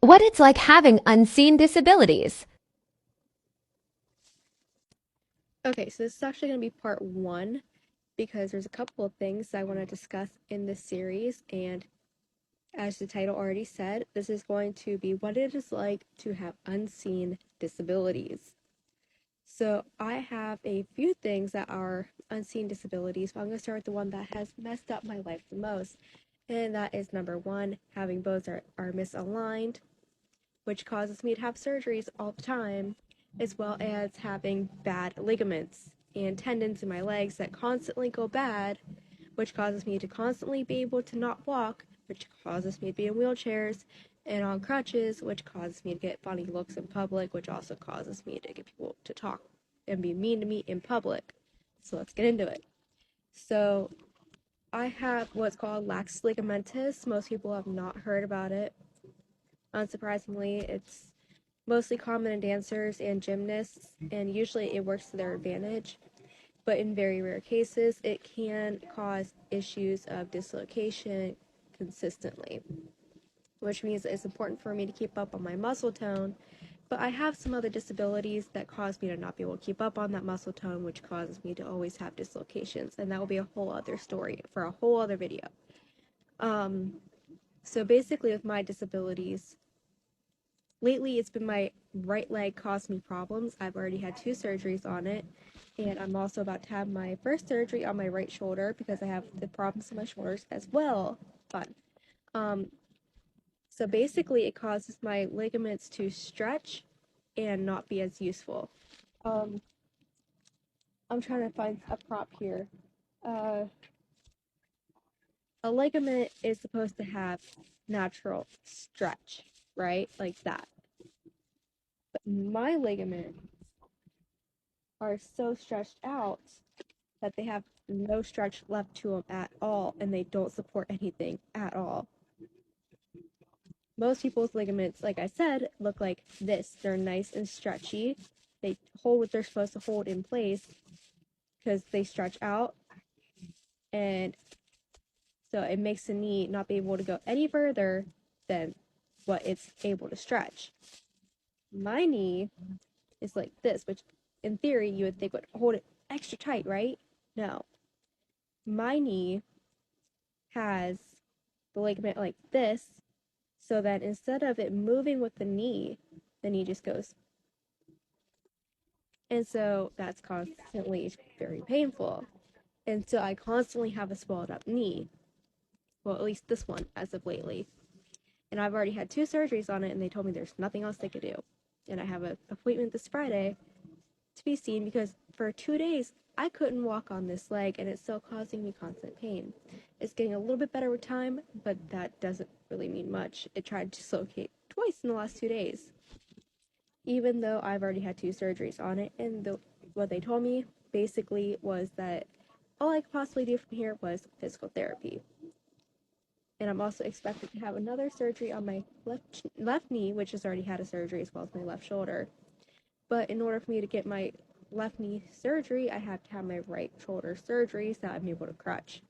What it's like having unseen disabilities. Okay, so this is actually going to be part one because there's a couple of things I want to discuss in this series. And as the title already said, this is going to be what it is like to have unseen disabilities. So I have a few things that are unseen disabilities, but I'm going to start with the one that has messed up my life the most. And that is number one, having bones are misaligned, which causes me to have surgeries all the time, as well as having bad ligaments and tendons in my legs that constantly go bad, which causes me to constantly be able to not walk, which causes me to be in wheelchairs and on crutches, which causes me to get funny looks in public, which also causes me to get people to talk and be mean to me in public. So let's get into it. So I have what's called Lax Ligamentous. Most people have not heard about it. Unsurprisingly, it's mostly common in dancers and gymnasts, and usually it works to their advantage. But in very rare cases, it can cause issues of dislocation consistently, which means it's important for me to keep up on my muscle tone. But I have some other disabilities that cause me to not be able to keep up on that muscle tone, which causes me to always have dislocations. And that will be a whole other story for a whole other video. Um, so basically, with my disabilities, lately it's been my right leg caused me problems. I've already had two surgeries on it, and I'm also about to have my first surgery on my right shoulder because I have the problems in my shoulders as well. Fun. Um, so basically, it causes my ligaments to stretch and not be as useful. Um, I'm trying to find a prop here. Uh, a ligament is supposed to have natural stretch, right? Like that. But my ligament are so stretched out that they have no stretch left to them at all, and they don't support anything at all. Most people's ligaments, like I said, look like this. They're nice and stretchy. They hold what they're supposed to hold in place because they stretch out, and so it makes the knee not be able to go any further than what it's able to stretch. My knee is like this, which in theory you would think would hold it extra tight, right? No. My knee has the ligament like this, so that instead of it moving with the knee just goes. And so that's constantly very painful. And so I constantly have a swelled up knee. Well, at least this one as of lately. And I've already had two surgeries on it, and they told me there's nothing else they could do. And I have an appointment this Friday to be seen because for 2 days I couldn't walk on this leg, and it's still causing me constant pain. It's getting a little bit better with time, but that doesn't really mean much. It tried to dislocate twice in the last 2 days, even though I've already had two surgeries on it. And what they told me basically was that all I could possibly do from here was physical therapy. And I'm also expected to have another surgery on my left knee, which has already had a surgery, as well as my left shoulder. But in order for me to get my left knee surgery, I have to have my right shoulder surgery so I'm able to crutch.